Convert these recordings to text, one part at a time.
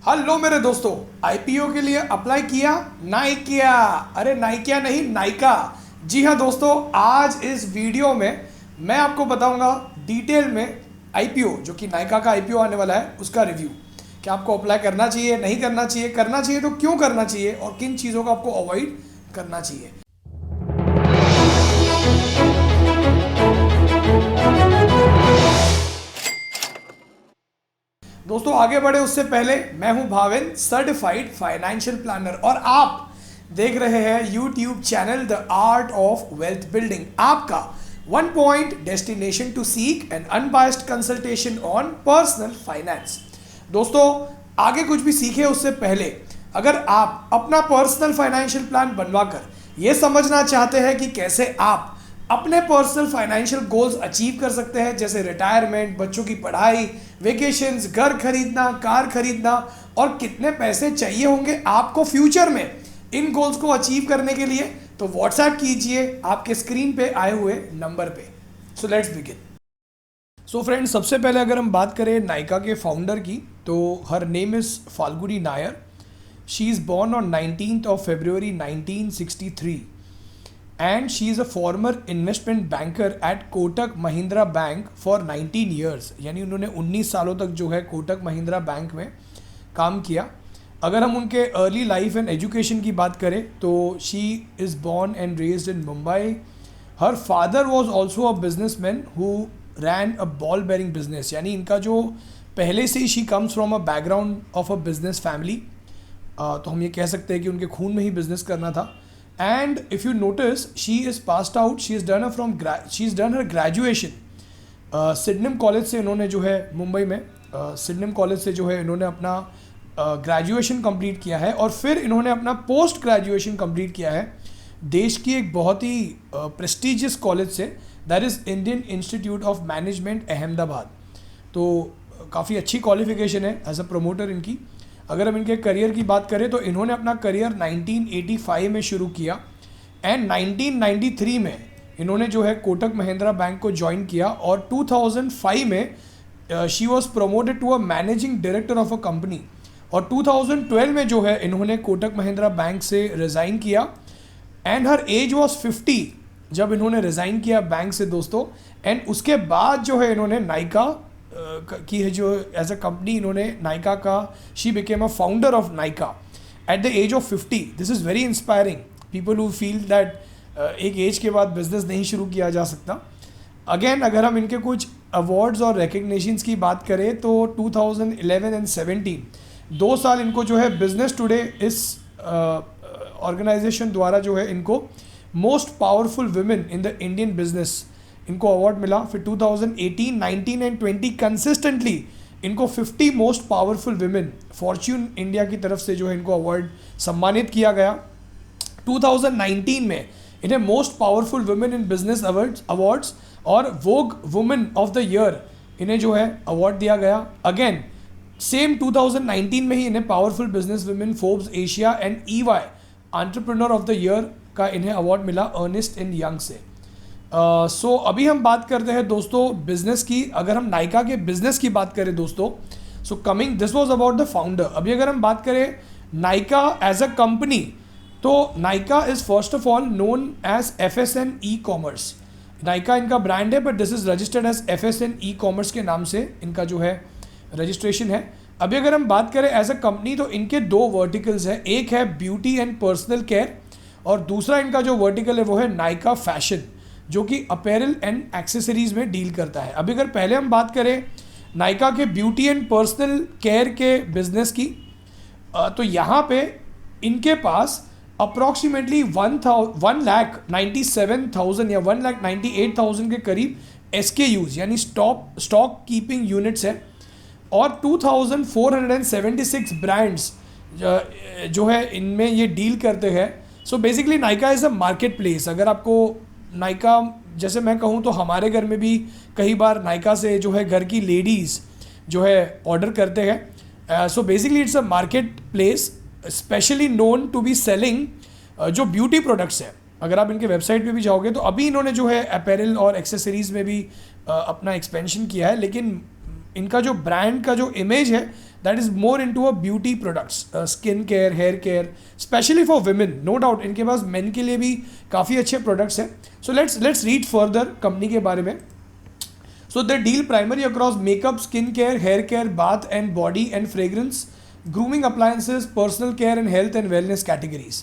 Hello मेरे दोस्तों, IPO के लिए अप्लाई किया? नाइकिया, अरे नाइकिया नहीं, नाइका। जी हाँ दोस्तों, आज इस वीडियो में मैं आपको बताऊंगा डिटेल में आईपीओ, जो कि नाइका का आईपीओ आने वाला है, उसका रिव्यू। कि आपको अप्लाई करना चाहिए, नहीं करना चाहिए तो क्यों करना चाहिए, और किन चीज़ों को आपको अवॉइड करना चाहिए। दोस्तों आगे बढ़े उससे पहले, मैं हूं भाविन, सर्टिफाइड फाइनेंशियल प्लानर, और आप देख रहे हैं YouTube channel the art of wealth building, आपका one point destination to seek an unbiased consultation on personal finance. दोस्तों आगे कुछ भी सीखे उससे पहले, अगर आप अपना पर्सनल फाइनेंशियल प्लान बनवाकर ये समझना चाहते हैं कि कैसे आप अपने पर्सनल फाइनेंशियल गोल्स अचीव कर सकते हैं, जैसे रिटायरमेंट, बच्चों की पढ़ाई, वेकेशंस, घर खरीदना, कार खरीदना, और कितने पैसे चाहिए होंगे आपको फ्यूचर में इन गोल्स को अचीव करने के लिए, तो व्हाट्सएप कीजिए आपके स्क्रीन पे आए हुए नंबर पे। So let's begin. So friends, सबसे पहले अगर हम बात करें नाइका के फाउंडर की, तो her name is Falguni Nair. She is born on 19th of February 1963 and she is a former investment banker at Kotak Mahindra bank for 19 years। यानी उन्होंने 19 सालों तक जो है कोटक महिंद्रा बैंक में काम किया। अगर हम उनके अर्ली लाइफ एंड एजुकेशन की बात करें तो she is born and raised in Mumbai. Her father was also a businessman who rain a ball bearing business. यानी इनका जो पहले से ही she comes from a background of a business family, तो हम ये कह सकते हैं कि उनके खून में ही बिजनेस करना था। And if you notice, she is passed out. She has done her graduation सिडनम college से। इन्होंने जो है मुंबई में सिडनम कॉलेज से जो है इन्होंने अपना ग्रेजुएशन कंप्लीट किया है, और फिर इन्होंने अपना पोस्ट ग्रेजुएशन कंप्लीट किया है देश की एक बहुत ही प्रेस्टिजियस कॉलेज से, that is Indian institute of management Ahmedabad. तो काफ़ी अच्छी क्वालिफिकेशन है एज अ प्रमोटर इनकी। अगर हम इनके करियर की बात करें तो इन्होंने अपना करियर 1985 में शुरू किया, एंड 1993 में इन्होंने जो है कोटक महिंद्रा बैंक को ज्वाइन किया, और 2005 में she was promoted to a managing director of a company. और 2012 में जो है इन्होंने कोटक महिंद्रा बैंक से रिज़ाइन किया, एंड हर एज वॉज 50 जब इन्होंने रिज़ाइन किया बैंक से दोस्तों। एंड उसके बाद जो है इन्होंने नाइका की है जो एज अ कंपनी इन्होंने नाइका का, she became a founder of Nykaa at the age of 50। This is very inspiring, people who feel that एक एज के बाद बिजनेस नहीं शुरू किया जा सकता। अगेन अगर हम इनके कुछ अवार्ड्स और रिकग्निशंस की बात करें तो 2011 एंड 17 2 साल इनको जो है बिजनेस टुडे इस ऑर्गेनाइजेशन द्वारा जो है इनको most powerful women in the Indian business इनको अवार्ड मिला। फिर 2018, 19 एंड 20 कंसिस्टेंटली इनको 50 most powerful women Fortune India की तरफ से जो है इनको अवार्ड सम्मानित किया गया। 2019 में इन्हें most powerful women in business awards और वोग वुमेन ऑफ द ईयर इन्हें जो है अवार्ड दिया गया। अगेन सेम 2019 में ही इन्हें powerful business women Forbes Asia and EY entrepreneur of the year का इन्हें अवार्ड मिला अर्नेस्ट एंड यंग से। सो अभी हम बात करते हैं दोस्तों बिजनेस की। अगर हम नाइका के बिजनेस की बात करें दोस्तों, so coming this was about the founder. अभी अगर हम बात करें नाइका एज अ कंपनी, तो Nykaa is first of all known as FSN e-commerce. Nykaa इनका ब्रांड है, but this is registered as FSN e-commerce के नाम से इनका जो है रजिस्ट्रेशन है। अभी अगर हम बात करें एज अ कंपनी, तो इनके 2 वर्टिकल्स हैं, एक है ब्यूटी एंड पर्सनल केयर, और दूसरा इनका जो वर्टिकल है वो है नाइका फैशन, जो कि अपैरल एंड एक्सेसरीज में डील करता है। अभी अगर पहले हम बात करें नाइका के ब्यूटी एंड पर्सनल केयर के बिजनेस की, तो यहाँ पे इनके पास अप्रॉक्सीमेटली 1,97,000 या 1,98,000 के करीब SKUs यानी स्टॉक कीपिंग यूनिट्स हैं, और 2,476 ब्रांड्स जो है इनमें ये डील करते हैं। So basically Nykaa is a market place. अगर आपको नाइका, जैसे मैं कहूँ तो हमारे घर में भी कई बार नाइका से जो है घर की लेडीज़ जो है ऑर्डर करते हैं। So basically it's a market place specially known to be selling जो ब्यूटी प्रोडक्ट्स हैं। अगर आप इनके वेबसाइट पे भी जाओगे तो अभी इन्होंने जो है अपैरल और एक्सेसरीज़ में भी अपना एक्सपेंशन किया है, लेकिन इनका जो ब्रांड का जो इमेज है that is more into a beauty products, skin care, hair care, specially for women. No doubt इनके पास मेन के लिए भी काफ़ी अच्छे प्रोडक्ट्स हैं. So let's read further company के बारे में. So they deal primarily across makeup, skin care, hair care, bath and body and fragrance, grooming appliances, personal care and health and wellness categories.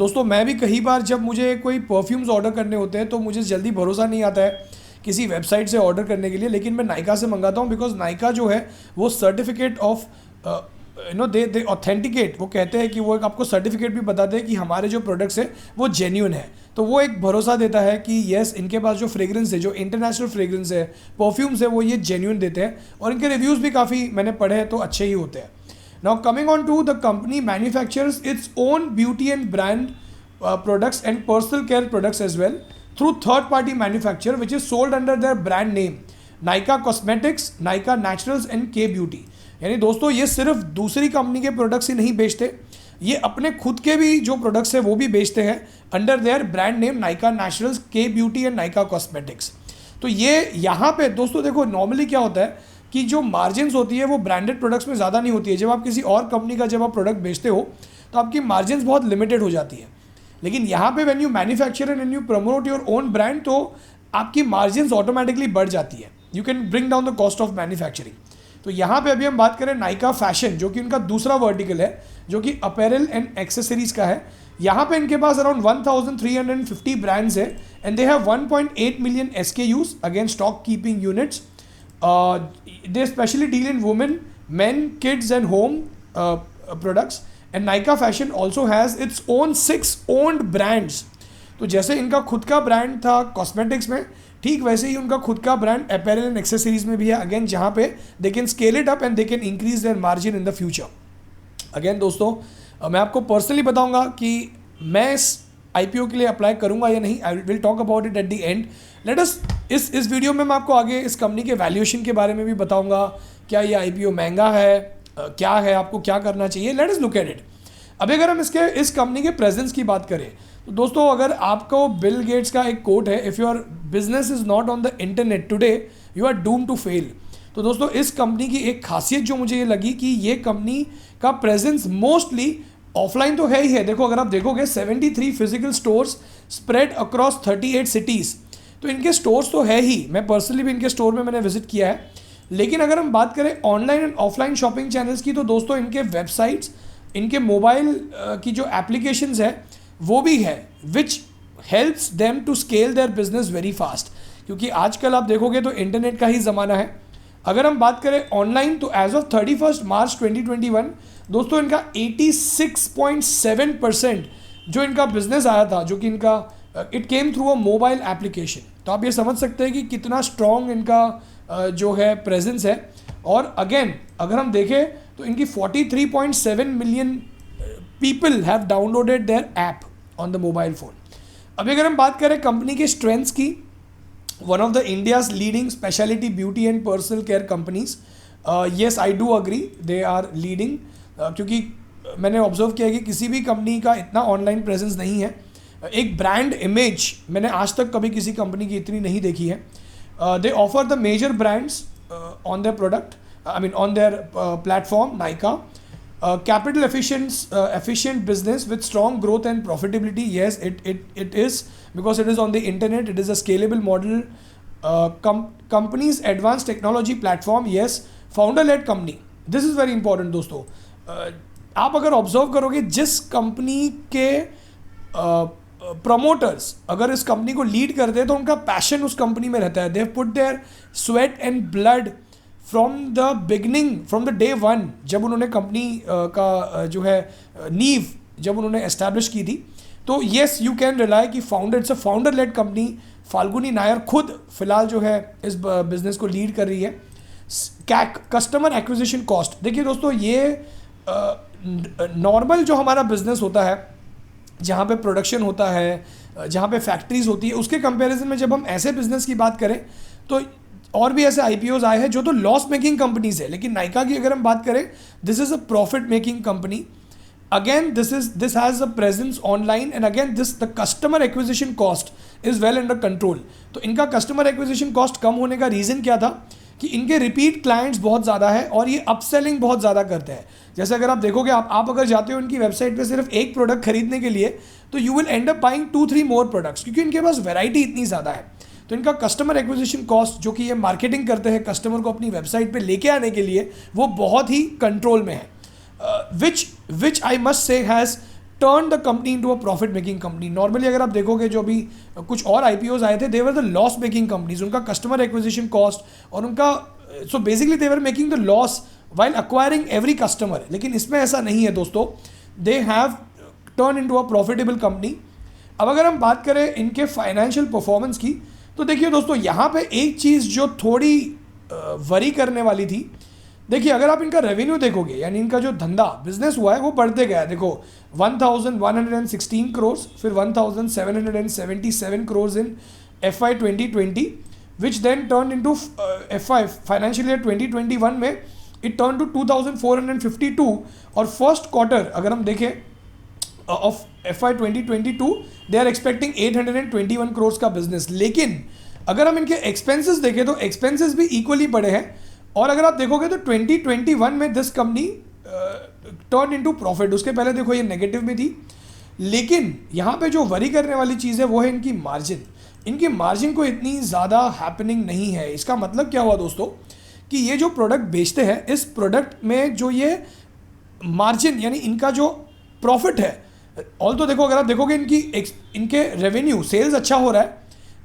दोस्तों मैं भी कई बार जब मुझे कोई परफ्यूम्स ऑर्डर करने होते हैं तो मुझे जल्दी भरोसा नहीं आता है किसी वेबसाइट से ऑर्डर करने के लिए, लेकिन मैं नायका से मंगाता हूँ बिकॉज नायका जो है वो सर्टिफिकेट ऑफ दे ऑथेंटिकेट, वो कहते हैं कि वो एक आपको सर्टिफिकेट भी बताते हैं कि हमारे जो प्रोडक्ट्स है वो जेन्यून है. तो वो एक भरोसा देता है कि येस इनके पास जो फ्रेग्रेंस है, जो इंटरनेशनल फ्रेग्रेंस है, परफ्यूम्स है, वो ये जेन्यून देते हैं. और इनके रिव्यूज़ भी काफ़ी मैंने पढ़े हैं तो अच्छे ही होते हैं. Now coming on to the company manufactures its own beauty and brand products and personal care products as well through third party manufacture which is sold under their brand name Nykaa Cosmetics, Nykaa Naturals and Kay Beauty. यानी दोस्तों ये सिर्फ दूसरी company के products ही नहीं बेचते, ये अपने खुद के भी जो प्रोडक्ट्स है वो भी बेचते हैं under their brand name Nykaa naturals, के ब्यूटी एंड नायका कॉस्मेटिक्स. तो ये यहाँ पे दोस्तों देखो नॉर्मली क्या होता है कि जो मार्जिन्स होती है वो ब्रांडेड प्रोडक्ट्स में ज़्यादा नहीं होती है. जब आप किसी और कंपनी का जब आप प्रोडक्ट बेचते हो तो आपकी मार्जिन्स बहुत लिमिटेड हो जाती है. लेकिन यहाँ पे when you manufacture and when you promote your own brand तो आपकी मार्जिन्स ऑटोमेटिकली बढ़ जाती है. You can bring down the cost of manufacturing. तो यहाँ पे अभी हम बात करें नायका फैशन, जो कि उनका दूसरा वर्टिकल है, जो कि अपैरल एंड एक्सेसरीज का है. यहाँ पे इनके पास अराउंड 1350 ब्रांड्स है and they have 1.8 million SKUs again stock keeping units. They specially deal in women, main, kids and home products. And Nykaa fashion also has its own 6 owned brands. तो जैसे इनका खुद का ब्रांड था कॉस्मेटिक्स में, ठीक वैसे ही उनका खुद का ब्रांड अपैरल एंड एक्सेसरीज में भी है. अगेन जहाँ पे they can scale it up and they can increase their margin in the future. Again दोस्तों मैं आपको पर्सनली बताऊंगा कि मैं इस IPO के लिए अप्लाई करूंगा या नहीं. I will talk about it at the end. Let us इस वीडियो में मैं आपको आगे इस कंपनी के वैल्यूएशन के बारे में भी बताऊंगा. क्या ये IPO महंगा है, क्या है, आपको क्या करना चाहिए. Late us look at it. अभी अगर हम इस कंपनी के प्रेजेंस की बात करें तो दोस्तों अगर आपको बिल गेट्स का एक कोट है, if your business is not on the internet today you are doom to fail. तो दोस्तों इस कंपनी की एक खासियत जो मुझे ये लगी कि ये कंपनी का प्रेजेंस मोस्टली ऑफलाइन तो है ही है. देखो अगर आप देखोगे 73 physical stores spread across 38 cities. तो इनके स्टोर्स तो है ही, मैं पर्सनली भी इनके स्टोर में मैंने विजिट किया है. लेकिन अगर हम बात करें online and offline shopping channels की तो दोस्तों इनके वेबसाइट्स, इनके मोबाइल की जो एप्लीकेशंस है वो भी है which helps them to scale their business very fast. क्योंकि आजकल आप देखोगे तो इंटरनेट का ही ज़माना है. अगर हम बात करें ऑनलाइन तो एज ऑफ 31 मार्च 2021 दोस्तों इनका 86.7% जो इनका बिजनेस आया था, जो कि इनका it came through a mobile application. तो आप ये समझ सकते हैं कि कितना स्ट्रॉन्ग इनका जो है प्रेजेंस है. और अगेन अगर हम देखें तो इनकी 43.7 million people have downloaded their app on the mobile phone. अभी अगर हम बात करें कंपनी के स्ट्रेंथ्स की, one of the India's leading speciality beauty and personal care companies. Yes I do agree they are leading, क्योंकि मैंने ऑब्जर्व किया कि किसी भी कंपनी का इतना ऑनलाइन प्रेजेंस नहीं है. एक ब्रांड इमेज मैंने आज तक कभी किसी कंपनी की इतनी नहीं देखी है. They offer the major brands on their product, I mean on their platform Nykaa. Capital efficient business with strong growth and profitability. Yes, it is because it is on the internet. It is a scalable model. Company's advanced technology platform. Yes, founder-led company. This is very important दोस्तों. आप अगर observe करोगे जिस company के promoters अगर इस company को lead करते हैं तो उनका पैशन उस कंपनी में रहता है. They put their sweat and blood from the beginning, from the day one, जब उन्होंने कंपनी का जो है नींव जब उन्होंने एस्टैब्लिश की थी. तो येस यू कैन रिलाई कि founder, it's a founder led company. Falguni Nayar खुद फिलहाल जो है इस बिजनेस को लीड कर रही है. कैक, कस्टमर एक्विजिशन कॉस्ट. देखिए दोस्तों ये नॉर्मल जो हमारा बिजनेस होता है जहाँ पे प्रोडक्शन होता है, जहाँ पे फैक्ट्रीज होती है, उसके कंपैरिजन में जब हम ऐसे बिजनेस की बात करें तो और भी ऐसे IPOs आए हैं जो तो लॉस मेकिंग कंपनीज है. लेकिन नायका की अगर हम बात करें, this is a profit making company. Again this has a presence online and again the customer acquisition cost is well under control. तो इनका कस्टमर एक्विजिशन कॉस्ट कम होने का रीज़न क्या था कि इनके रिपीट क्लाइंट्स बहुत ज़्यादा है और ये अपसेलिंग बहुत ज़्यादा करते हैं। जैसे अगर आप देखोगे, आप अगर जाते हो इनकी वेबसाइट पे सिर्फ एक प्रोडक्ट खरीदने के लिए, तो you will and up buying 2-3 more products, क्योंकि इनके पास वैरायटी इतनी ज़्यादा है। तो इनका कस्टमर एक्विजिशन कॉस्ट, जो कि ये मार्केटिंग करते हैं कस्टमर को अपनी वेबसाइट पे लेके आने के लिए, वो बहुत ही कंट्रोल में है, which I must say has turn the company into a profit making company. Normally अगर आप देखोगे जो भी कुछ और IPOs आए थे, they were the loss making companies. उनका कस्टमर एक्विजिशन कॉस्ट और उनका so basically they were making the loss while acquiring every customer. लेकिन इसमें ऐसा नहीं है दोस्तों, they have turn into a profitable company. अब अगर हम बात करें इनके फाइनेंशियल परफॉर्मेंस की, तो देखिए दोस्तों, यहाँ पे एक चीज़ जो थोड़ी वरी करने वाली थी, देखिए अगर आप इनका रेवेन्यू देखोगे, यानी इनका जो धंधा बिजनेस हुआ है वो बढ़ते गया है। देखो 1116 करोड़, फिर 1777 crore in FY 2020, which then turn into FY financial year 2021 में इट टर्न टू 2452। और फर्स्ट क्वार्टर अगर हम देखें of FY 2022, they are expecting 821 crore का बिजनेस। लेकिन अगर हम इनके एक्सपेंसेस देखें तो एक्सपेंसेस भी इक्वली बढ़े हैं। और अगर आप देखोगे तो 2021 में this company turn into profit, उसके पहले देखो ये नेगेटिव में थी। लेकिन यहाँ पे जो वरी करने वाली चीज़ है वो है इनकी मार्जिन। इनकी मार्जिन को इतनी ज़्यादा हैपनिंग नहीं है। इसका मतलब क्या हुआ दोस्तों, कि ये जो प्रोडक्ट बेचते हैं, इस प्रोडक्ट में जो ये मार्जिन यानी इनका जो प्रॉफिट है, ऑल तो देखो अगर आप देखोगे इनके रेवेन्यू सेल्स अच्छा हो रहा है,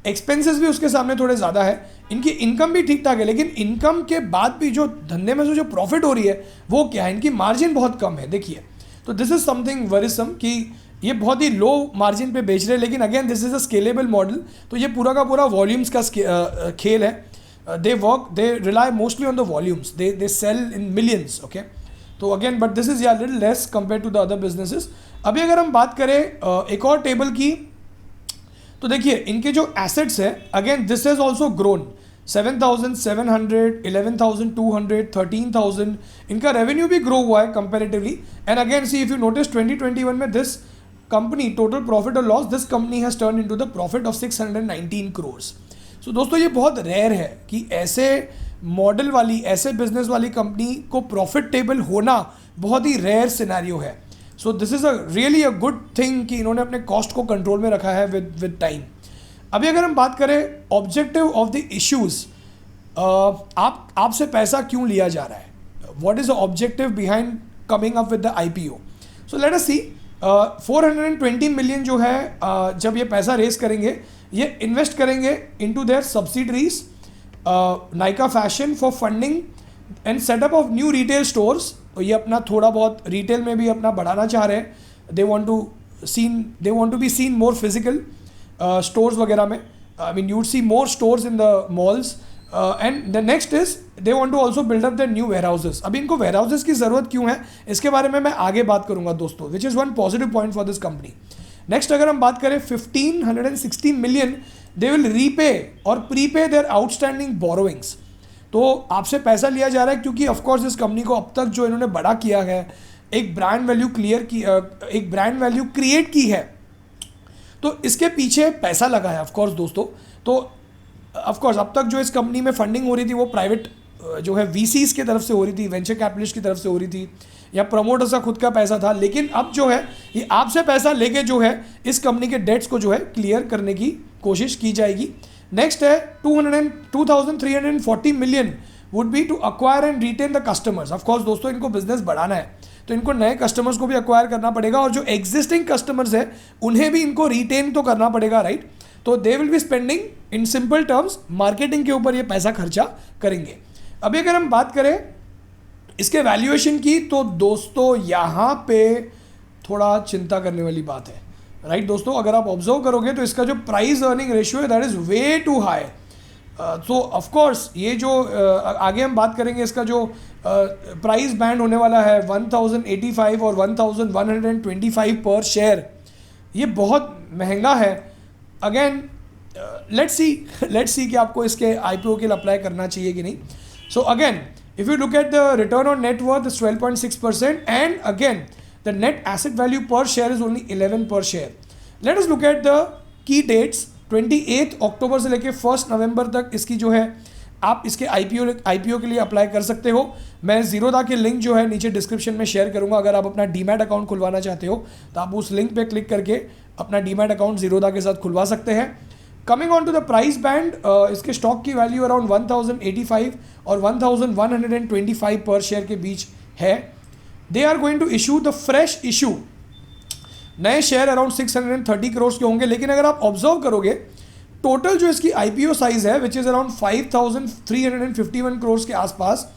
एक्सपेंसेस भी उसके सामने थोड़े ज़्यादा है, इनकी इनकम भी ठीक ठाक है, लेकिन इनकम के बाद भी जो धंधे में से जो प्रॉफिट हो रही है वो क्या है, इनकी मार्जिन बहुत कम है। देखिए, तो दिस इज समथिंग वरिसम कि ये बहुत ही लो मार्जिन पे बेच रहे हैं। लेकिन again this is a scalable model, तो ये पूरा का पूरा वॉल्यूम्स का खेल है। They rely mostly on the volumes, they sell in millions. Okay, तो अगेन बट दिस इज या little less compare to the other businesses. अभी अगर हम बात करें एक और टेबल की, तो देखिए इनके जो एसेट्स है, again this has also grown 7,700, 11,200, 13,000। इनका रेवेन्यू भी ग्रो हुआ है comparatively. And again see if you notice 2021 में दिस कंपनी टोटल प्रॉफिट और loss, this company has turn into the profit of 619 crore. So दोस्तों, ये बहुत रेयर है कि ऐसे मॉडल वाली, ऐसे बिजनेस वाली कंपनी को प्रॉफिटेबल होना बहुत ही रेयर सिनेरियो है। So this is a really a good thing कि इन्होंने अपने कॉस्ट को कंट्रोल में रखा है विद टाइम। अभी अगर हम बात करें ऑब्जेक्टिव ऑफ द इश्यूज़, आपसे पैसा क्यों लिया जा रहा है, what is the objective behind coming up with the IPO। So let us see, 420 million जो है जब ये पैसा रेस करेंगे, ये इन्वेस्ट करेंगे into their subsidiaries Nykaa fashion for funding and setup of new retail stores. तो ये अपना थोड़ा बहुत रिटेल में भी अपना बढ़ाना चाह रहे हैं। They want to be seen more physical stores वगैरह में। I mean you see more stores in the malls. And the next is they want to also build up the new warehouses. अभी इनको where houses की ज़रूरत क्यों है, इसके बारे में मैं आगे बात करूंगा दोस्तों, which is one positive point for this company. Next अगर हम बात करें 1,560 मिलियन दे विल रीपे और प्रीपे देयर आउटस्टैंडिंग बोरोइंग्स। तो आपसे पैसा लिया जा रहा है क्योंकि ऑफकोर्स इस कंपनी को अब तक जो इन्होंने बड़ा किया है, एक ब्रांड वैल्यू एक ब्रांड वैल्यू क्रिएट की है, तो इसके पीछे पैसा लगा है ऑफकोर्स दोस्तों। तो ऑफकोर्स अब तक जो इस कंपनी में फंडिंग हो रही थी वो प्राइवेट जो है VCs की तरफ से हो रही थी, वेंचर कैपिटलिस्ट की तरफ से हो रही थी, या प्रमोटर्स का खुद का पैसा था। लेकिन अब जो है ये आपसे पैसा लेके जो है इस कंपनी के डेट्स को जो है क्लियर करने की कोशिश की जाएगी। नेक्स्ट है 2,340 million would be to acquire and retain the customers. Of course दोस्तों, इनको बिजनेस बढ़ाना है तो इनको नए कस्टमर्स को भी अक्वायर करना पड़ेगा, और जो एग्जिस्टिंग कस्टमर्स है उन्हें भी इनको रिटेन तो करना पड़ेगा, राइट। तो they will be spending, in simple terms marketing के ऊपर ये पैसा खर्चा करेंगे। अभी अगर हम बात करें इसके वैल्यूएशन की, तो दोस्तों यहाँ पे थोड़ा चिंता करने वाली बात है, राइट दोस्तों। अगर आप ऑब्जर्व करोगे तो इसका जो प्राइस अर्निंग रेशियो है that is way too high. So of course ये जो आगे हम बात करेंगे, इसका जो प्राइस बैंड होने वाला है 1,085 और 1,125 पर शेयर, ये बहुत महंगा है। अगेन लेट्स सी कि आपको इसके IPO के लिए अप्लाई करना चाहिए कि नहीं। So again if you look at the return on net worth is 12.6%, and again the net asset value per share is only 11 per share. Let us look at the key dates. 28 अक्टूबर से लेके 1 नवंबर तक इसकी जो है आप इसके IPO के लिए अप्लाई कर सकते हो। मैं जीरोधा के लिंक जो है नीचे डिस्क्रिप्शन में शेयर करूंगा। अगर आप अपना डीमैट अकाउंट खुलवाना चाहते हो तो आप उस लिंक पे क्लिक करके अपना डीमैट अकाउंट जीरोधा के साथ खुलवा सकते हैं। Coming on to the price band, इसके स्टॉक की वैल्यू अराउंड 1085 और 1125 पर शेयर के बीच है। They are going to issue the fresh issue, नए शेयर अराउंड 630 करोड़ के होंगे। लेकिन अगर आप ऑब्जर्व करोगे टोटल जो इसकी आईपीओ साइज है विच इज़ अराउंड 5351 करोड़ के आसपास,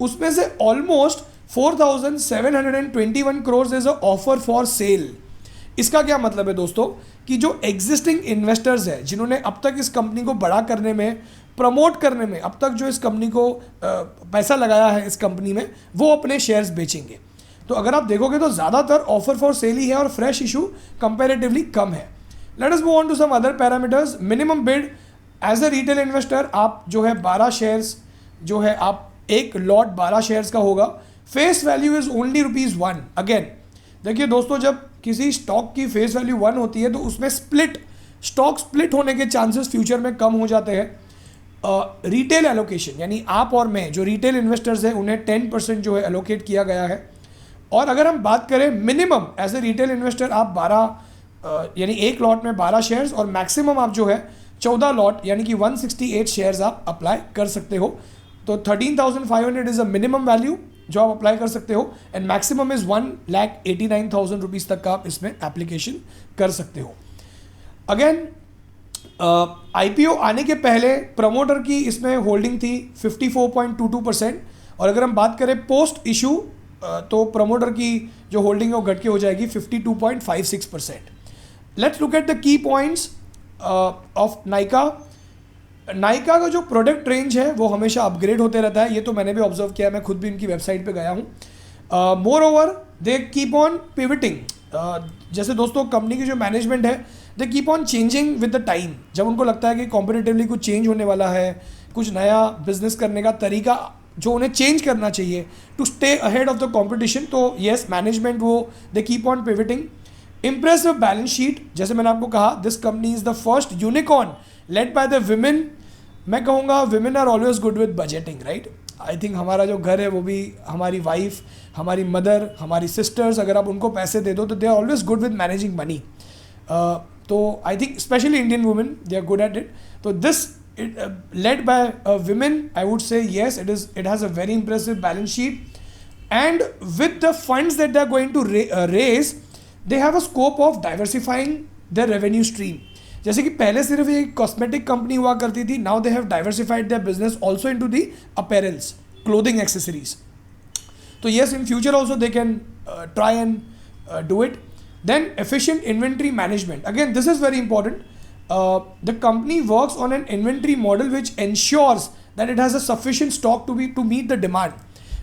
उसमें से almost 4721 crore is a offer for sale. इसका क्या मतलब है दोस्तों कि जो एग्जिस्टिंग इन्वेस्टर्स हैं जिन्होंने अब तक इस कंपनी को बड़ा करने में, प्रमोट करने में, अब तक जो इस कंपनी को पैसा लगाया है इस कंपनी में, वो अपने शेयर्स बेचेंगे। तो अगर आप देखोगे तो ज़्यादातर ऑफर फॉर सेल ही है और फ्रेश इशू कंपैरेटिवली कम है। Let us move on to some other parameters. Minimum bid, as a retail investor आप जो है 12 शेयर्स जो है आप एक लॉट 12 शेयर्स का होगा। Face value is only ₹1। Again देखिए दोस्तों, जब किसी स्टॉक की फेस वैल्यू 1 होती है तो उसमें स्टॉक स्प्लिट होने के चांसेस फ्यूचर में कम हो जाते हैं। रिटेल एलोकेशन यानी आप और मैं जो रिटेल इन्वेस्टर्स हैं उन्हें 10% जो है एलोकेट किया गया है। और अगर हम बात करें minimum as a retail investor आप 12 यानी एक लॉट में 12 शेयर्स और मैक्सिमम आप जो है 14 लॉट यानी कि 168 शेयर्स आप अप्लाई कर सकते हो। तो 13,500 इज अ मिनिमम वैल्यू जो आप अप्लाई कर सकते हो एंड मैक्सिमम इज 1,89,000 रुपीज़ तक का आप इसमें एप्लीकेशन कर सकते हो। अगेन आईपीओ आने के पहले प्रमोटर की इसमें होल्डिंग थी 54.22% और अगर हम बात करें पोस्ट इशू तो प्रमोटर की जो होल्डिंग है वो घट के हो जाएगी 52.56%। लेट्स लुक एट द की पॉइंट्स ऑफ नाइका। नाइका का जो प्रोडक्ट रेंज है वो हमेशा अपग्रेड होते रहता है, ये तो मैंने भी ऑब्जर्व किया, मैं खुद भी इनकी वेबसाइट पे गया हूँ। More over they keep on pivoting, जैसे दोस्तों कंपनी की जो मैनेजमेंट है दे keep on changing with the time. जब उनको लगता है कि कॉम्पिटिटिवली कुछ चेंज होने वाला है, कुछ नया बिजनेस करने का तरीका जो उन्हें चेंज करना चाहिए to stay ahead of the competition, तो येस मैनेजमेंट वो they keep on pivoting. Impressive balance sheet, जैसे मैंने आपको कहा this company is the first unicorn led by the women. मैं कहूँगा women are always good with budgeting, right. I think हमारा जो घर है वो भी हमारी वाइफ, हमारी मदर, हमारी सिस्टर्स, अगर आप उनको पैसे दे दो तो they are always good with managing money. तो I think specially Indian women they are good at it. तो this led by women, I would say yes, it has a very impressive balance sheet, and with the funds that they are going to raise, they have a scope of diversifying their revenue stream. जैसे कि पहले सिर्फ एक cosmetic company हुआ करती थी, now they have diversified their business also into the apparels, clothing accessories. So yes, in future also they can try and do it. Then efficient inventory management, again this is very important. The company works on an inventory model which ensures that it has a sufficient stock to meet the demand.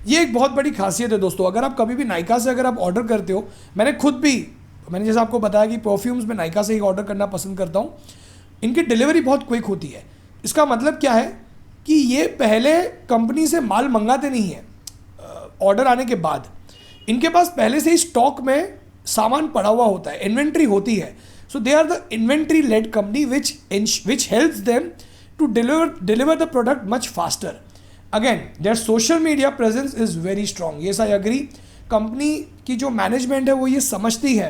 ये एक बहुत बड़ी खासियत है दोस्तों। अगर आप कभी भी नाइका से अगर आप ऑर्डर करते हो, मैंने जैसे आपको बताया कि परफ्यूम्स में नाइका से ही ऑर्डर करना पसंद करता हूँ, इनकी डिलीवरी बहुत क्विक होती है। इसका मतलब क्या है कि ये पहले कंपनी से माल मंगाते नहीं है, ऑर्डर आने के बाद इनके पास पहले से ही स्टॉक में सामान पड़ा हुआ होता है, इन्वेंट्री होती है। So they are the inventory-led company which helps them to deliver the product much faster. Again, their social media presence is very strong. Yes, I agree. Company की जो मैनेजमेंट है वो ये समझती है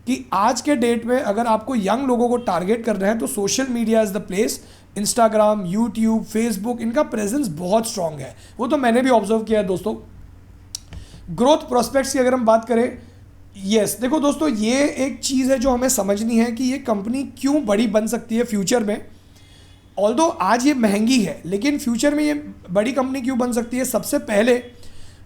कि आज के डेट में अगर आपको यंग लोगों को टारगेट करना है तो social media is the place. Instagram, YouTube, Facebook, इनका प्रेजेंस बहुत स्ट्रांग है, वो तो मैंने भी ऑब्जर्व किया है दोस्तों। ग्रोथ प्रोस्पेक्ट्स की अगर हम बात करें, यस देखो दोस्तों, ये एक चीज़ है जो हमें समझनी है कि ये कंपनी क्यों बड़ी बन सकती है फ्यूचर में। ऑल्दो आज ये महंगी है लेकिन फ्यूचर में ये बड़ी कंपनी क्यों बन सकती है। सबसे पहले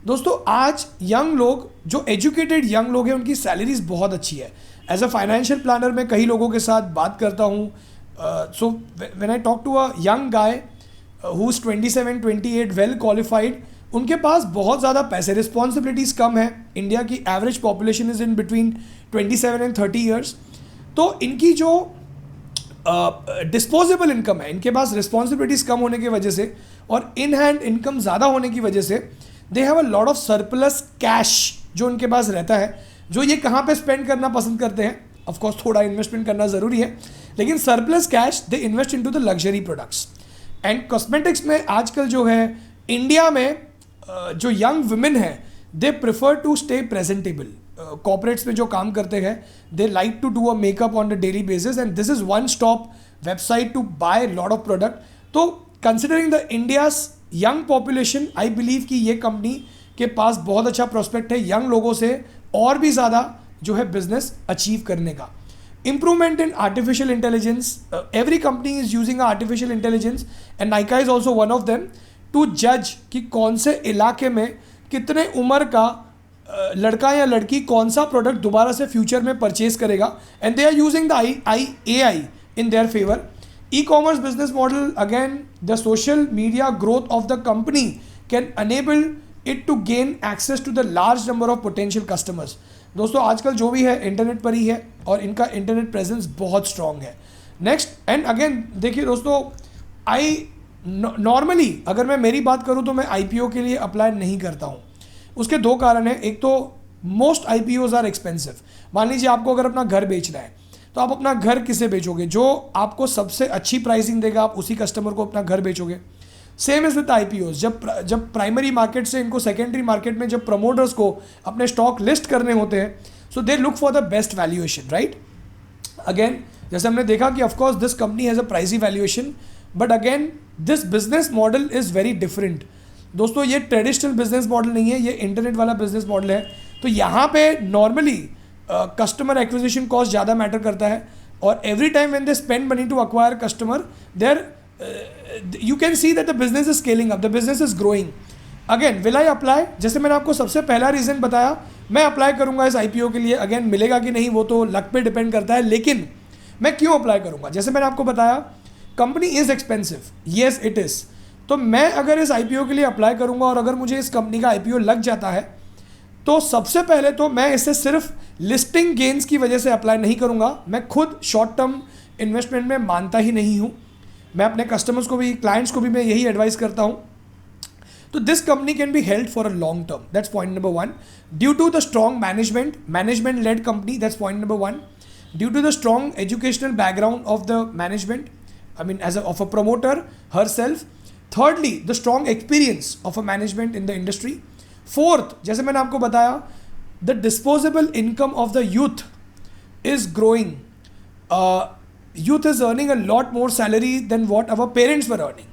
दोस्तों आज यंग लोग, जो एजुकेटेड यंग लोग हैं, उनकी सैलरीज बहुत अच्छी है। एज अ फाइनेंशियल प्लानर मैं कई लोगों के साथ बात करता हूँ, so when I talk to a young guy who is 27, 28 well qualified, उनके पास बहुत ज़्यादा पैसे, रिस्पॉन्सिबिलिटीज़ कम है। इंडिया की average population is in between 27 and 30 years. तो इनकी जो डिस्पोजेबल इनकम है, इनके पास रिस्पॉन्सिबिलिटीज़ कम होने की वजह से और इन हैंड इनकम ज़्यादा होने की वजह से they have a lot of surplus cash जो उनके पास रहता है, जो ये कहाँ पे स्पेंड करना पसंद करते हैं। ऑफ कोर्स थोड़ा इन्वेस्टमेंट करना ज़रूरी है, लेकिन surplus cash they invest into the luxury products. And cosmetics में आजकल जो है इंडिया में जो यंग वुमेन है they prefer to stay presentable. Corporates में जो काम करते हैं they like to do a makeup on a daily basis and this is one stop website to buy lot of product. तो considering the India's young population I believe कि ये company के पास बहुत अच्छा प्रोस्पेक्ट है यंग लोगों से और भी ज़्यादा जो है बिजनेस अचीव करने का. Improvement in artificial intelligence. Every company is using artificial intelligence and Nykaa is also one of them to judge कि कौन से इलाके में कितने उम्र का लड़का या लड़की कौन सा प्रोडक्ट दोबारा से फ्यूचर में परचेज करेगा and they are using the AI in their favor. E-commerce business model, again the social media growth of the company can enable it to gain access to the large number of potential customers. दोस्तों आजकल जो भी है internet पर ही है और इनका internet presence बहुत स्ट्रॉन्ग है. नेक्स्ट एंड अगेन देखिए दोस्तों, नॉर्मली अगर मैं मेरी बात करूं तो मैं IPO के लिए अप्लाई नहीं करता हूं. उसके दो कारण हैं. एक तो मोस्ट IPOs आर एक्सपेंसिव. मान लीजिए आपको अगर अपना घर बेचना है तो आप अपना घर किसे बेचोगे? जो आपको सबसे अच्छी प्राइसिंग देगा आप उसी कस्टमर को अपना घर बेचोगे. Same is with IPOs. जब प्राइमरी मार्केट से इनको सेकेंडरी मार्केट में जब प्रमोटर्स को अपने स्टॉक लिस्ट करने होते हैं so they look for the best valuation, right. Again जैसे हमने देखा कि of course this company has a pricey valuation but again this business model is very different. दोस्तों ये ट्रेडिशनल बिजनेस मॉडल नहीं है, ये इंटरनेट वाला बिजनेस मॉडल है. तो यहाँ पे नॉर्मली कस्टमर एक्विजिशन कॉस्ट ज़्यादा मैटर करता है और every time when they spend money to acquire customer there you can see that the business is scaling up, the business is growing. Again, will I apply? जैसे मैंने आपको सबसे पहला reason बताया, मैं अप्लाई करूंगा इस IPO के लिए. अगेन मिलेगा कि नहीं वो तो लक पे डिपेंड करता है, लेकिन मैं क्यों अप्लाई करूंगा? जैसे मैंने आपको बताया company is expensive, yes it is. तो मैं अगर इस IPO के लिए अप्लाई करूंगा और अगर मुझे इस कंपनी का IPO लग जाता है तो सबसे पहले तो मैं इसे सिर्फ लिस्टिंग गेन्स की वजह से अप्लाई नहीं करूंगा. मैं खुद शॉर्ट टर्म इन्वेस्टमेंट में मानता ही नहीं हूँ. मैं अपने कस्टमर्स को भी, क्लाइंट्स को भी मैं यही एडवाइस करता हूँ. तो this company can be held for a long term. That's point number 1. Due to the strong management led company. That's point number 1. Due to the strong educational background of the management, I mean as of a promoter herself. Thirdly the strong experience of a management in the industry. Fourth, जैसे मैंने आपको बताया, the disposable income of the youth is growing. Youth is earning a lot more salary than what our parents were earning,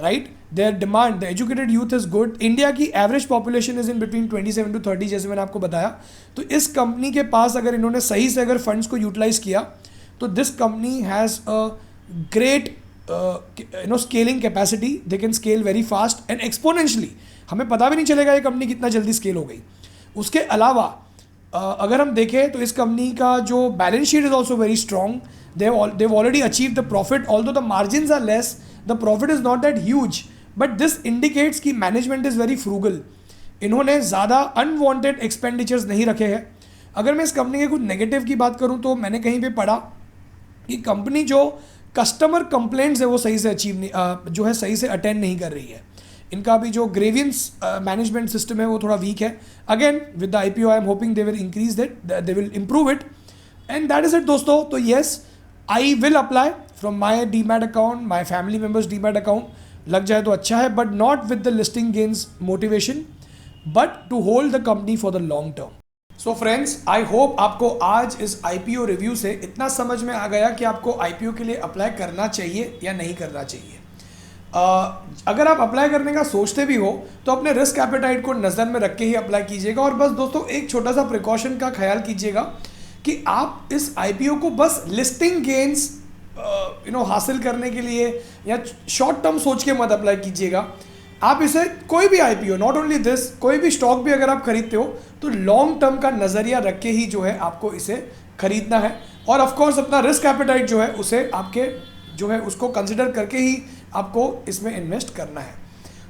right? Their demand, the educated youth is good. India की average population is in between 27 to 30 जैसे मैंने आपको बताया. तो इस company के पास अगर इन्होंने सही से अगर फंड्स को यूटिलाइज किया तो this company has a great scaling capacity. They can scale very fast and exponentially. हमें पता भी नहीं चलेगा ये कंपनी कितना जल्दी स्केल हो गई. उसके अलावा अगर हम देखें तो इस कंपनी का जो balance sheet is also very strong. they've already achieved the profit, although the margins are less, the profit is not that huge, but this indicates कि management is very frugal. इन्होंने ज़्यादा unwanted expenditures नहीं रखे हैं. अगर मैं इस company के कुछ नेगेटिव की बात करूँ तो मैंने कहीं पे पढ़ा कि कंपनी जो कस्टमर कंप्लेंट्स है वो सही से जो है सही से अटेंड नहीं कर रही है. इनका भी जो ग्रेवियंस मैनेजमेंट सिस्टम है वो थोड़ा वीक है. Again with the IPO I am hoping they will increase that, they will improve it and that is it दोस्तों. तो yes, I will apply from my DMAT account, my family members DMAT account. लग जाए तो अच्छा है, but not with the listing gains motivation, but to hold the company for the long term. So friends, I hope आपको आज इस IPO review से इतना समझ में आ गया कि आपको IPO के लिए अप्लाई करना चाहिए या नहीं करना चाहिए. अगर आप अप्लाई करने का सोचते भी हो तो अपने रिस्क एपेटाइट को नज़र में रख के ही अप्लाई कीजिएगा. और बस दोस्तों एक छोटा सा प्रिकॉशन का ख्याल कीजिएगा कि आप इस IPO को बस लिस्टिंग गेन्स हासिल करने के लिए या शॉर्ट टर्म सोच के मत अप्लाई कीजिएगा. आप इसे कोई भी IPO, नॉट ओनली दिस, कोई भी स्टॉक भी अगर आप खरीदते हो तो लॉन्ग टर्म का नज़रिया रख के ही जो है आपको इसे खरीदना है. और ऑफ कोर्स अपना रिस्क एपेटाइट जो है उसे आपके जो है उसको कंसिडर करके ही आपको इसमें इन्वेस्ट करना है.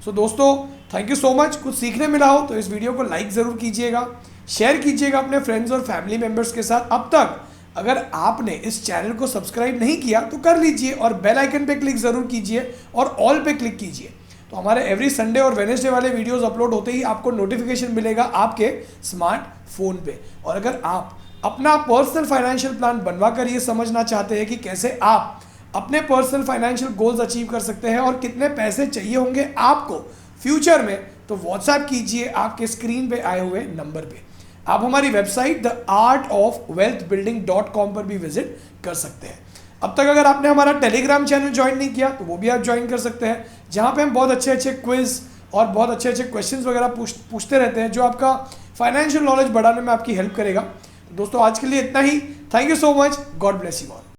सो दोस्तों थैंक यू सो मच. कुछ सीखने मिला हो तो इस वीडियो को लाइक ज़रूर कीजिएगा, शेयर कीजिएगा अपने फ्रेंड्स और फैमिली मेम्बर्स के साथ. अब तक अगर आपने इस चैनल को सब्सक्राइब नहीं किया तो कर लीजिए और बेल आइकन पे क्लिक ज़रूर कीजिए और ऑल पे क्लिक कीजिए. तो हमारे एवरी संडे और वेडनेसडे वाले वीडियोस अपलोड होते ही आपको नोटिफिकेशन मिलेगा आपके स्मार्टफोन पे. और अगर आप अपना पर्सनल फाइनेंशियल प्लान बनवा कर ये समझना चाहते हैं कि कैसे आप अपने पर्सनल फाइनेंशियल गोल्स अचीव कर सकते हैं और कितने पैसे चाहिए होंगे आपको फ्यूचर में, तो व्हाट्सएप कीजिए आपके स्क्रीन पे आए हुए नंबर पे। आप हमारी वेबसाइट theartofwealthbuilding.com पर भी विजिट कर सकते हैं। अब तक अगर आपने हमारा टेलीग्राम चैनल ज्वाइन नहीं किया तो वो भी आप ज्वाइन कर सकते हैं, जहाँ पे हम बहुत अच्छे अच्छे क्विज और बहुत अच्छे अच्छे क्वेश्चंस वगैरह पूछते रहते हैं, जो आपका फाइनेंशियल नॉलेज बढ़ाने में आपकी हेल्प करेगा। दोस्तों आज के लिए इतना ही। Thank you so much. God bless you all.